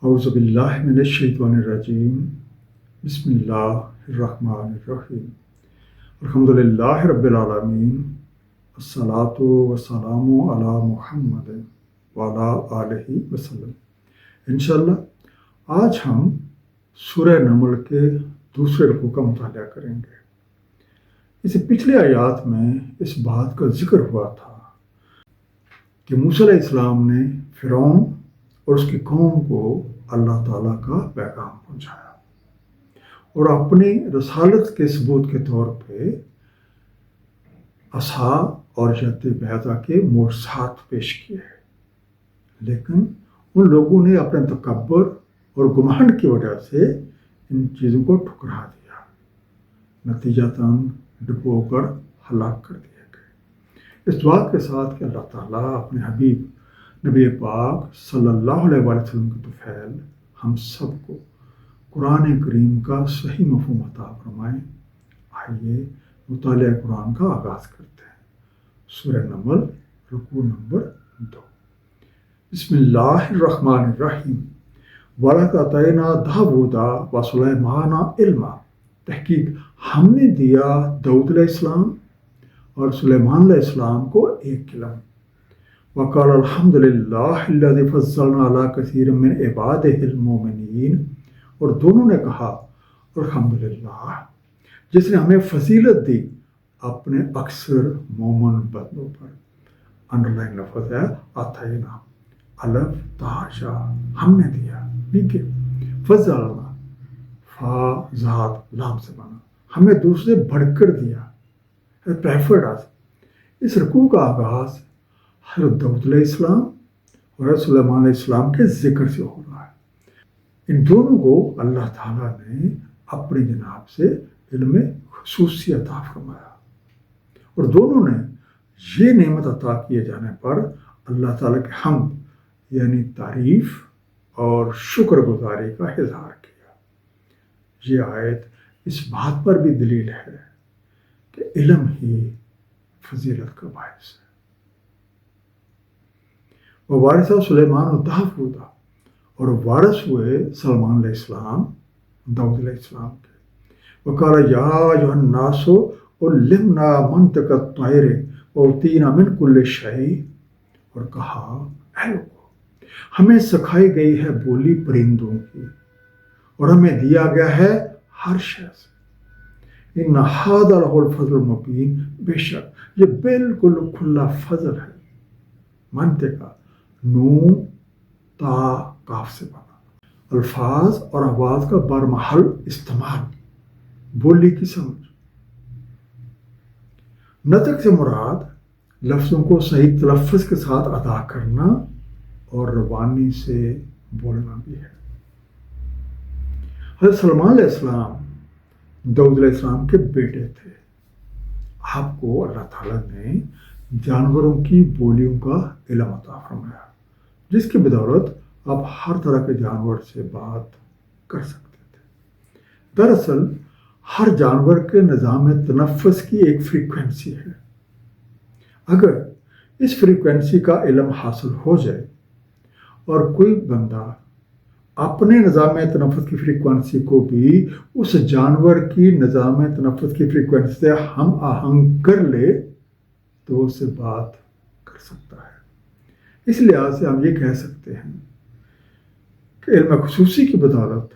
اعوذ باللہ من الشیطان الرجیم بسم اللہ الرحمن الرحیم الحمدللہ رب العالمین الصلاۃ والسلام علی محمد وعلی آلہ وسلم۔ انشاءاللہ آج ہم سورہ نمل کے دوسرے رکوع کا مطالعہ کریں گے۔ اس پچھلے آیات میں اس بات کا ذکر ہوا تھا کہ موسیٰ علیہ السلام نے فرعون اور اس کی قوم کو اللہ تعالیٰ کا پیغام پہنچایا اور اپنی رسالت کے ثبوت کے طور پہ عصا اور ید بیضا کے معجزات پیش کیے، لیکن ان لوگوں نے اپنے تکبر اور گمانڈ کی وجہ سے ان چیزوں کو ٹھکرا دیا، نتیجتاً ڈبو کر ہلاک کر دیے گئے۔ اس دعا کے ساتھ کہ اللہ تعالیٰ اپنے حبیب نبی پاک صلی اللہ علیہ وسلم کی طفیل ہم سب کو قرآن کریم کا صحیح مفہوم عطا فرمائیں۔ آئیے مطالعہ قرآن کا آغاز کرتے ہیں۔ سورہ نمل رکوع نمبر 2۔ بسم اللہ الرحمن الرحیم۔ وَلَقَدْ آتَيْنَا دَاوُودَ وَسُلَيْمَانَ عِلْمًا۔ تحقیق ہم نے دیا داؤد علیہ السلام اور سلیمان علیہ السلام کو ایک علم۔ وقال الحمد للہ الذی فضلنا علی کثیر من عبادہ المؤمنین، اور دونوں نے کہا الحمدللہ جس نے ہمیں فضیلت دی اپنے اکثر مومن بندوں پر۔ انڈرلائن لفظ ہے آتینا، الف تاشا، ہم نے دیا، ٹھیک ہے۔ فضلنا فا ذات لام سے بنا، ہمیں دوسرے بڑھ کر دیا، پریفرڈ اس۔ اس رکوع کا آغاز حضرت داؤد علیہ السلام اور حضرت سلیمان علیہ السلام کے ذکر سے ہو رہا ہے۔ ان دونوں کو اللہ تعالیٰ نے اپنی جناب سے علم خصوصی عطا فرمایا، اور دونوں نے یہ نعمت عطا کیے جانے پر اللہ تعالیٰ کے حمد یعنی تعریف اور شکر گزاری کا اظہار کیا۔ یہ آیت اس بات پر بھی دلیل ہے کہ علم ہی فضیلت کا باعث ہے۔ وارثہ سلیمان و داؤد، اور وارث ہوئے سلیمان علیہ السلام داؤد علیہ السلام کے۔ وقال یا ایھا الناس علمنا منطق الطیر واوتینا من کل شیء، اور کہا اے لوگو ہمیں سکھائی گئی ہے بولی پرندوں کی اور ہمیں دیا گیا ہے ہر شے سے۔ ان ھذا لہو الفضل المبین، بے شک یہ بالکل کھلا فضل ہے۔ منطقہ نون تا کاف سے بنا، الفاظ اور آواز کا برمحل استعمال، بولی کی سمجھ۔ نطق سے مراد لفظوں کو صحیح تلفظ کے ساتھ ادا کرنا اور روانی سے بولنا بھی ہے۔ حضرت سلیمان علیہ السلام داؤد علیہ السلام کے بیٹے تھے۔ آپ کو اللہ تعالیٰ نے جانوروں کی بولیوں کا علم عطا فرمایا، جس کی بدولت آپ ہر طرح کے جانور سے بات کر سکتے تھے۔ دراصل ہر جانور کے نظام تنفس کی ایک فریکوینسی ہے۔ اگر اس فریکوینسی کا علم حاصل ہو جائے اور کوئی بندہ اپنے نظام تنفس کی فریکوینسی کو بھی اس جانور کی نظام تنفس کی فریکوینسی سے ہم آہنگ کر لے تو اس سے بات کر سکتا ہے۔ اس لحاظ سے ہم یہ کہہ سکتے ہیں کہ علم خصوصی کی بدولت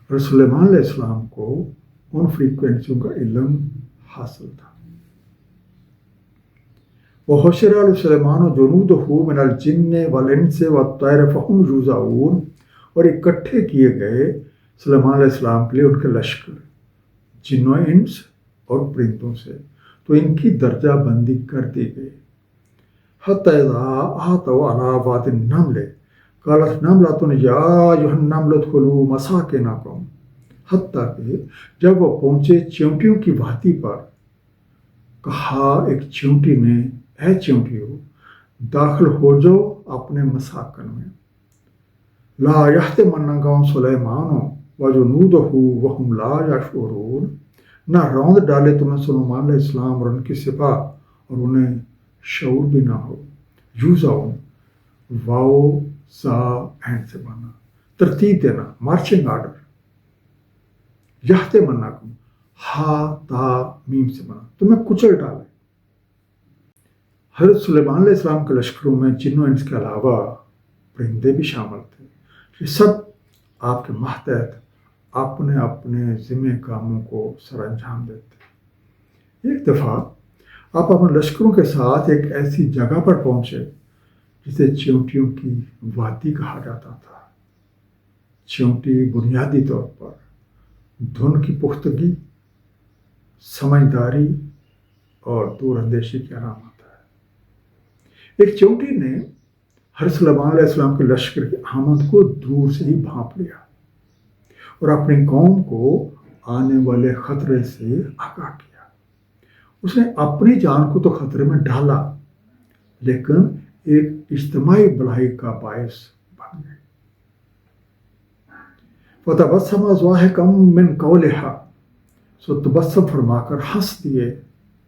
رسول سلیمان علیہ السلام کو ان فریکوینسیوں کا علم حاصل تھا۔ وَحُشِرَ لِسُلَيْمَانُ جُنُودُهُ مِنَ الْجِنِّ وَالْإِنسِ وَالطَّيْرِ فَهُمْ يُوزَعُونَ، اور اکٹھے کیے گئے سلیمان علیہ السلام کے لیے ان کے لشکر جن و انس اور پرندوں سے، تو ان کی درجہ بندی کر دی گئی۔ حَتَّى إِذَا أَتَوْا عَلَىٰ وَادِ النَّمْلِ قَالَتْ نَمْلَةٌ يَا أَيُّهَا النَّمْلُ ادْخُلُوا مَسَاكِنَكُمْ، حتیٰ کہ جب وہ پہنچے چیونٹیوں کی وادی پر، کہا ایک چیونٹی نے اے چیونٹیوں داخل ہو جاؤ اپنے مساکن میں۔ لا یحطمنکم سلیمان وجنودہ وہم لا یشعرون، نہ روند ڈالے تمہیں سلیمان علیہ السلام اور ان کی سپاہ اور انہیں شعور بھی نہ ہو۔ یوزعون واو زا عین سے بنا، ترتیب دینا، مارچنگ آرڈر. یحت منکم، ہا تا میم سے بنا، تمہیں کچل ڈالے. حضرت سلیمان علیہ السلام کے لشکروں میں جن و انس کے علاوہ پرندے بھی شامل تھے. یہ سب آپ کے ماتحت اپنے اپنے ذمہ کاموں کو سر انجام دیتے. ایک دفعہ آپ اپنے لشکروں کے ساتھ ایک ایسی جگہ پر پہنچے جسے چیونٹیوں کی وادی کہا جاتا تھا. چیونٹی بنیادی طور پر دھن کی پختگی، سمجھداری اور دور اندیشی کی علامت ہے. ایک چیونٹی نے حضرت سلیمان علیہ السلام کے لشکر کی آمد کو دور سے ہی بھانپ لیا اور اپنی قوم کو آنے والے خطرے سے آگاہ کیا. اس نے اپنی جان کو تو خطرے میں ڈالا لیکن ایک اجتماعی بھلائی کا باعث بن گئی. فَتَبَسَّمَ ضَاحِكًا مِّن قَوْلِهَا، سو تبسم فرما کر ہنس دیے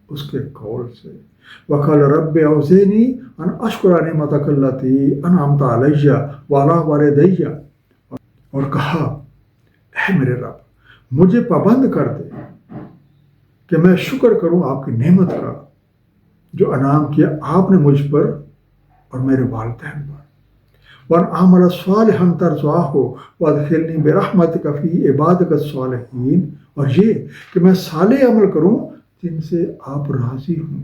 اس کے قول سے. وَقَالَ رَبِّ أَوْزِعْنِي أَنْ أَشْكُرَ نِعْمَتَكَ الَّتِي أَنْعَمْتَ عَلَيَّ وَعَلَىٰ وَالِدَيَّ، اور کہا اے میرے رب مجھے پابند کر دے کہ میں شکر کروں آپ کی نعمت کا جو انعام کیا آپ نے مجھ پر اور میرے والدین پر. وَأَنْ أَعْمَلَ صَالِحًا تَرْضَاهُ وَأَدْخِلْنِي بِرَحْمَتِكَ فِي عِبَادِكَ الصَّالِحِينَ، اور یہ کہ میں صالح عمل کروں جن سے آپ راضی ہوں،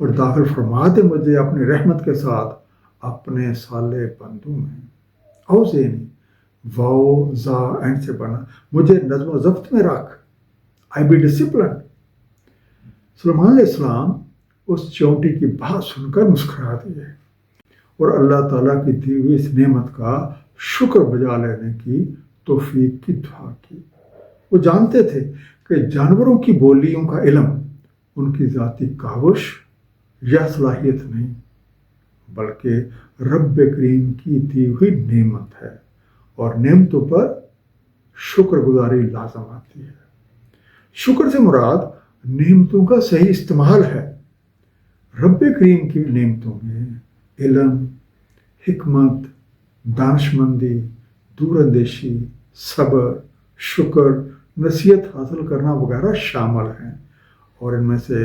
اور داخل فرما دے مجھے اپنی رحمت کے ساتھ اپنے صالح بندوں میں. اوزینی، واو زا اینڈ سے بنا، مجھے نظم و ضبط میں رکھ. آئی بی ڈسپلن. سلیمان علیہ السلام اس چیونٹی کی بات سن کر مسکرا دیے اور اللہ تعالیٰ کی دی ہوئی اس نعمت کا شکر بجا لینے کی توفیق کی دعا کی. وہ جانتے تھے کہ جانوروں کی بولیوں کا علم ان کی ذاتی کاوش یا صلاحیت نہیں بلکہ رب کریم کی دی ہوئی نعمت ہے، اور نعمتوں پر شکر گزاری لازم آتی ہے. شکر سے مراد نعمتوں کا صحیح استعمال ہے. رب کریم کی نعمتوں میں علم، حکمت، دانشمندی، دور اندیشی، صبر، شکر، نصیحت حاصل کرنا وغیرہ شامل ہیں، اور ان میں سے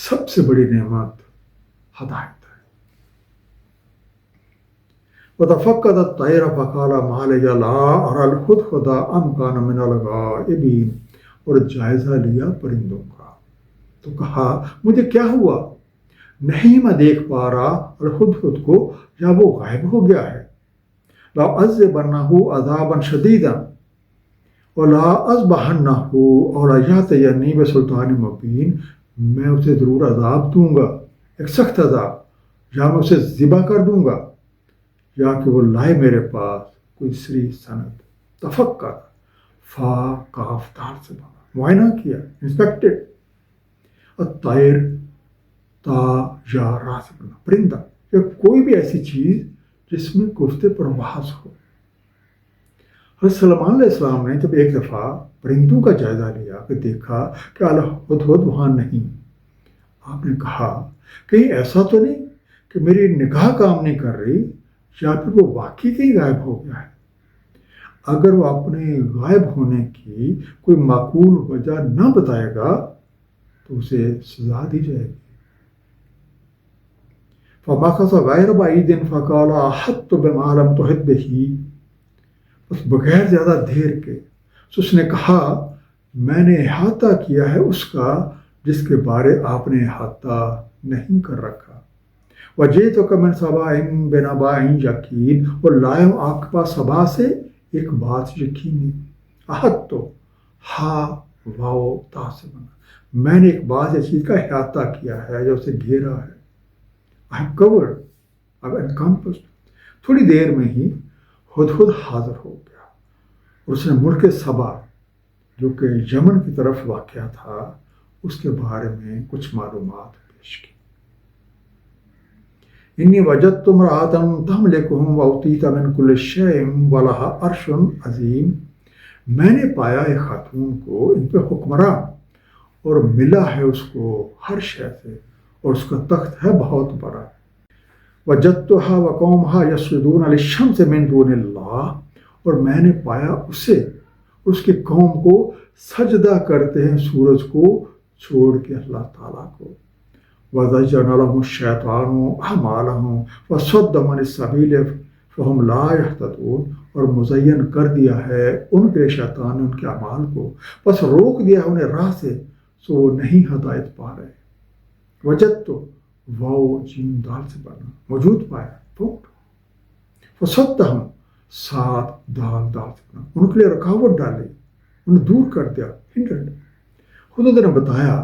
سب سے بڑی نعمت ہدایت ہے. وَتَفَقَّدَ الطَّيْرَ فَقَالَ مَا لِيَ لَا أَرَى الْهُدْهُدَ أَمْ كَانَ مِنَ الْغَائِبِينَ، اور جائزہ لیا پرندوں کا تو کہا مجھے کیا ہوا، نہیں میں دیکھ پا رہا الہدہد کو یا وہ غائب ہو گیا ہے. لَأَعَذِّبَنَّهُ عَذَابًا شَدِيدًا وَلَأَذْبَحَنَّهُ أَوْ لَيَأْتِيَنِّي بِسُلْطَانٍ مُبِينٍ، میں اسے ضرور عذاب دوں گا، ایک سخت عذاب، یا میں اسے ذبح کر دوں گا یا کہ وہ لائے میرے پاس کوئی سری سند. تفکر، فا کاف دال سے بنا، معائنہ کیا، انسپیکٹڈ. الطیر، تا یا را سے بنا، پرندہ یا کوئی بھی ایسی چیز جس میں گفت پرواز ہو. حضرت سلیمان علیہ السلام نے جب ایک دفعہ پرندوں کا جائزہ لیا کہ دیکھا کہ الہدہد وہاں نہیں، آپ نے کہا کہیں ایسا تو نہیں کہ میری نگاہ کام نہیں کر رہی یا پھر وہ واقعی کہیں غائب ہو گیا ہے. اگر وہ اپنے غائب ہونے کی کوئی معقول وجہ نہ بتائے گا تو اسے سزا دی جائے گی. فَمَكَثَ غَيْرَ بَعِيدٍ فَقَالَ أَحَطتُ بِمَا لَمْ تُحِطْ بِهِ، بس بغیر زیادہ دیر کے اس نے کہا میں نے احاطہ کیا ہے اس کا جس کے بارے آپ نے احاطہ نہیں کر رکھا. وَجِئْتُكَ مِنْ سَبَأٍ بِنَبَأٍ یقین، اور لائے ہوں آپ کے پاس سبا سے ایک بات یقینی. احط تو ہا واو تا سے بنا، میں نے ایک بات یا چیز کا احاطہ کیا ہے یا اسے گھیرا ہے. I have covered, I have encompassed. تھوڑی دیر میں ہی ہدہد حاضر ہو گیا اور اس نے ملک سبا جو کہ یمن کی طرف واقع تھا اس کے بارے میں کچھ معلومات پیش کی. انی وجدت امرأۃ تملکہم وأوتیت من کل شیء ولہا عرش عظیم، میں نے پایا ایک خاتون کو ان پہ حکمراں اور ملا ہے اس کو ہر شے سے اور اس کا تخت ہے بہت بڑا. وجدتها وقومها یسجدون للشمس من دون اللہ، اور میں نے پایا اسے اس کی قوم کو سجدہ کرتے ہیں سورج کو چھوڑ کے اللہ تعالیٰ کو. وَزَيَّنَ لَهُمُ الشَّيْطَانُ أَعْمَالَهُمْ وَصَدَّ عَنِ السَّبِيلِ فَهُمْ لَا يَهْتَدُونَ. اور مزین کر دیا ہے ان کے شیطان نے ان کے اعمال کو، بس روک دیا ہے انہیں راہ سے، سو وہ نہیں ہدایت پا رہے. وجد تو واو جیم دال سے بنا موجود پایا پونٹ. فصدہم سات دال سے بنا ان کے لیے رکاوٹ ڈالی، انہیں دور کر دیا، ہنڈرڈ. خدا نے بتایا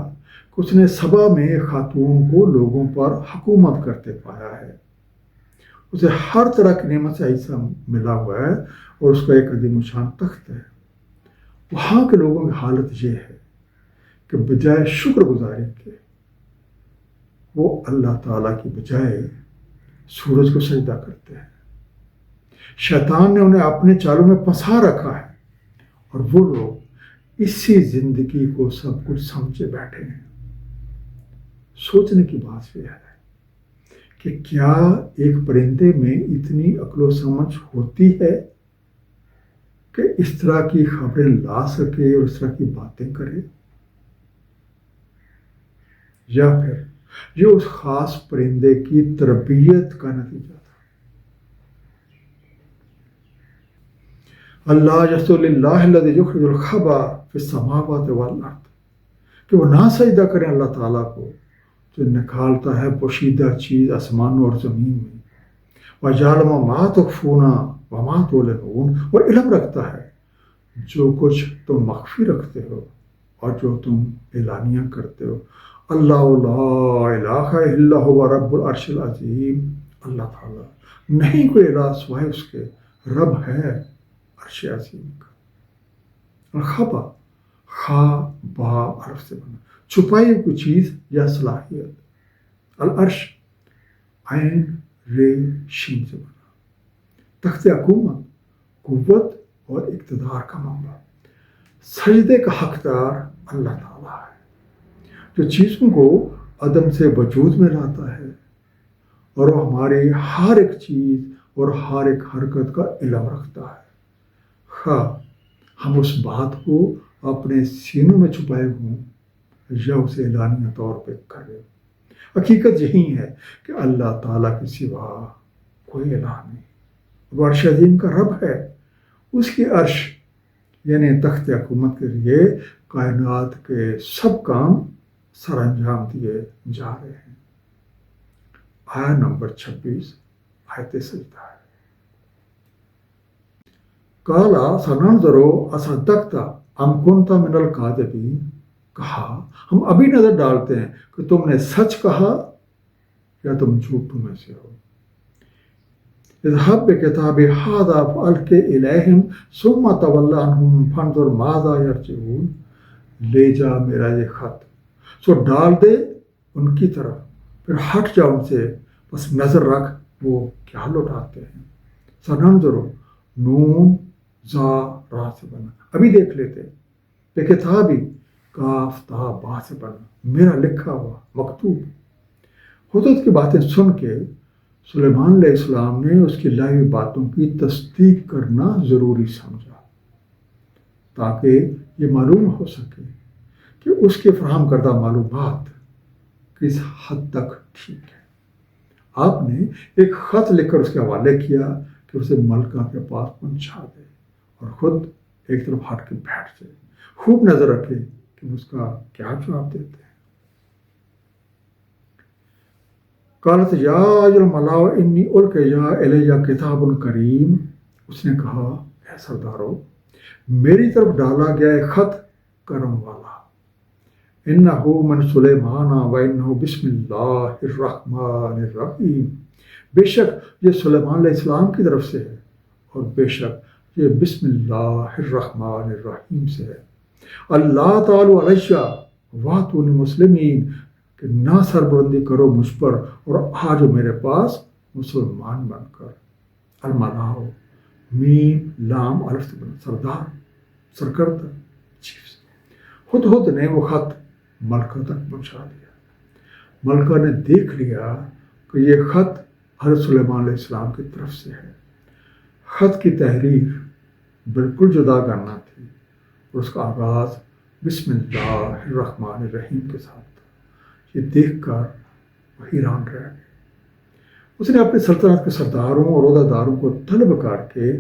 کہ اس نے سبا میں خاتون کو لوگوں پر حکومت کرتے پایا ہے. اسے ہر طرح کی نعمت سے حصہ ملا ہوا ہے اور اس کا ایک عظیم شان تخت ہے. وہاں کے لوگوں کی حالت یہ ہے کہ بجائے شکر گزاری کے وہ اللہ تعالیٰ کی بجائے سورج کو سجدہ کرتے ہیں. شیطان نے انہیں اپنے چالوں میں پھنسا رکھا ہے اور وہ لوگ اسی زندگی کو سب کچھ سمجھے بیٹھے ہیں. سوچنے کی بات یہ ہے کہ کیا ایک پرندے میں اتنی عقل و سمجھ ہوتی ہے کہ اس طرح کی خبریں لا سکے اور اس طرح کی باتیں کرے، یا پھر یہ اس خاص پرندے کی تربیت کا نتیجہ تھا. اللہ یسجد للہ الذی یخرج الخبء فی السماوات والارض، کہ وہ نہ سجدہ کریں اللہ تعالیٰ کو جو نکالتا ہے پوشیدہ چیز آسمانوں اور زمین میں. وَيَعْلَمُ مَا تُخْفُونَ وَمَا تُعْلِنُونَ، اور علم رکھتا ہے جو کچھ تم مخفی رکھتے ہو اور جو تم اعلانیہ کرتے ہو. اللہ لا الہ الا هو رب العرش العظیم، اللہ تعالیٰ نہیں کوئی الہ سوائے اس کے، رب ہے عرش عظیم کا. الخبا خا با عرف سے بنا چھپائی ہوئی کوئی چیز یا صلاحیت. العرش عین رے شین سے بنا. تخت حکومت قوت اور اقتدار کا منبع. سجدے کا حقدار اللہ تعالیٰ ہے جو چیزوں کو عدم سے وجود میں لاتا ہے اور وہ ہماری ہر ایک چیز اور ہر ایک حرکت کا علم رکھتا ہے، خواہ ہم اس بات کو اپنے سینوں میں چھپائے ہوں یا اسے اعلانیہ طور پہ کرے. حقیقت یہی ہے کہ اللہ تعالیٰ کے سوا کوئی الہ نہیں. وہ عرش عظیم کا رب ہے. اس کی عرش یعنی تخت حکومت کے لیے کائنات کے سب کام سر انجام دیے جا رہے ہیں. آیا نمبر 26 آیت سجدہ ہے. کالا سننظر اصدقت ام کنت من الکاذبین، کہا ہم ابھی نظر ڈالتے ہیں کہ تم نے سچ کہا یا تم جھوٹوں میں سے ہو. اذهب بکتابی ھذا فالق الیہم ثم تول عنہم فانظر ماذا یرجعون، لے جا میرا یہ خط، سو ڈال دے ان کی طرف، پھر ہٹ جا ان سے، بس نظر رکھ وہ کیا لوٹاتے ہیں. سننظر نون زا را سے بنا ابھی دیکھ لیتے، بے کتابی کاف تا با سے بنا میرا لکھا ہوا مکتوب. حضرت کی باتیں سن کے سلیمان علیہ السلام نے اس کی لائی ہوئی باتوں کی تصدیق کرنا ضروری سمجھا تاکہ یہ معلوم ہو سکے کہ اس کے فراہم کردہ معلومات کس حد تک ٹھیک ہے. آپ نے ایک خط لکھ کر اس کے حوالے کیا کہ اسے ملکہ کے پاس پہنچا دے اور خود ایک طرف ہٹ کے بیٹھ جائے. خوب نظر رکھے کہ اس کا کیا جواب دیتے ہیں. قالت یا الملا انی القی الی کتاب کریم، اس نے کہا اے سردارو میری طرف ڈالا گیا ایک خط کرم والا. انہ من سلیمان و انہ بسم اللہ الرحمن الرحیم، بے شک یہ سلیمان علیہ السلام کی طرف سے ہے اور بے شک یہ بسم اللہ الرحمن الرحیم سے ہے. اللہ تعالی علیہ واتونی مسلمین، کہ نہ سربلندی کرو مجھ پر اور آجو میرے پاس مسلمان بن کر. الملاؤ میم لام الف سے بنا سردار سرکردہ چیف. خود نے وہ خط ملکہ تک پہنچا دیا. ملکہ نے دیکھ لیا کہ یہ خط حضرت سلیمان علیہ السلام کی طرف سے ہے. خط کی تحریر بالکل جدا کرنا تھی، اور اس کا آغاز بسم اللہ الرحمن الرحیم کے ساتھ تھا۔ یہ دیکھ کر وہ حیران رہ گئے۔ اس نے اپنی سلطنت کے سرداروں اور عہدہ داروں کو طلب کر کے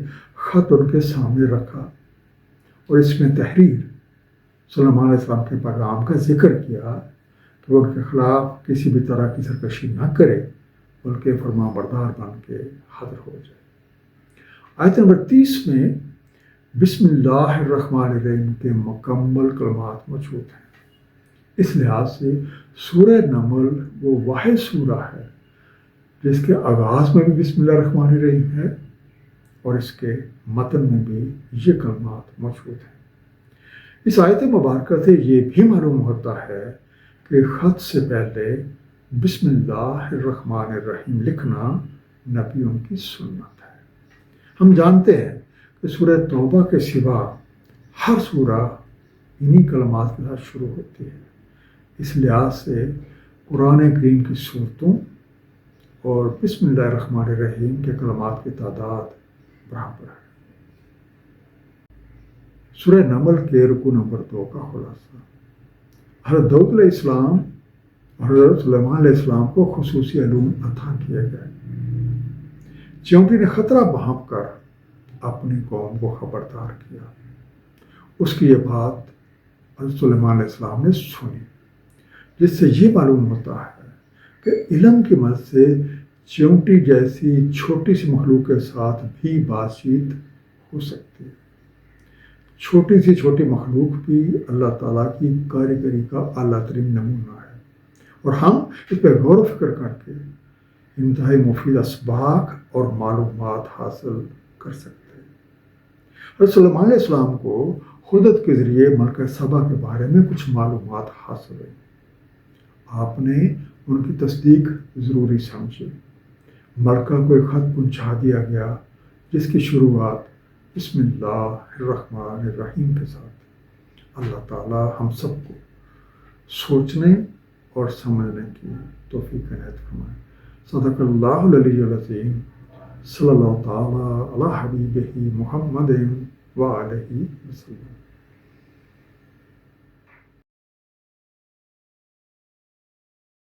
خط ان کے سامنے رکھا اور اس میں تحریر سلیمان علیہ السلام کے پیغام کا ذکر کیا کہ وہ ان کے خلاف کسی بھی طرح کی سرکشی نہ کرے، بلکہ فرما بردار بن کے حاضر ہو جائے۔ آیت نمبر 30 میں بسم اللہ الرحمن الرحیم کے مکمل کلمات موجود ہیں۔ اس لحاظ سے سورہ نمل وہ واحد سورہ ہے جس کے آغاز میں بھی بسم اللہ الرحمن الرحیم ہے اور اس کے متن میں بھی یہ کلمات موجود ہیں۔ اس آیت مبارکہ سے یہ بھی معلوم ہوتا ہے کہ خط سے پہلے بسم اللہ الرحمن الرحیم لکھنا نبیوں کی سنت ہے۔ ہم جانتے ہیں کہ سورہ توبہ کے سوا ہر سورہ انہی کلمات کے ساتھ شروع ہوتی ہے۔ اس لحاظ سے قرآن کریم کی صورتوں اور بسم اللہ الرحمن الرحیم کے کلمات کی تعداد برابر ہے۔ سورہ نمل کے رکوع نمبر 2 کا خلاصہ: حضرت داؤد علیہ السلام اور حضرت سلیمان علیہ السلام کو خصوصی علوم عطا کیے گئے۔ چیونٹی نے خطرہ بھانپ کر اپنی قوم کو خبردار کیا۔ اس کی یہ بات حضرت سلیمان علیہ السلام نے سنی، جس سے یہ معلوم ہوتا ہے کہ علم کی مدد سے چیونٹی جیسی چھوٹی سی مخلوق کے ساتھ بھی بات چیت ہو سکتی ہے۔ چھوٹی سی چھوٹی مخلوق بھی اللہ تعالیٰ کی کاریگری کا اعلیٰ ترین نمونہ ہے، اور ہم اس پہ غور و فکر کر کے انتہائی مفید اسباق اور معلومات حاصل کر سکتے ہیں۔ حضرت سلیمان علیہ السلام کو خدت کے ذریعے ملکہ سبا کے بارے میں کچھ معلومات حاصل ہوئی۔ آپ نے ان کی تصدیق ضروری سمجھی۔ ملکہ کو ایک خط پہنچا دیا گیا جس کی شروعات بسم اللہ الرحمن الرحیم کے ساتھ۔ اللہ تعالیٰ ہم سب کو سوچنے اور سمجھنے کی توفیق عنایت فرمائے۔ صدق اللہ العلی العظیم۔ صلی اللہ تعالیٰ علی حبیبہ محمد وآلہ وسلم۔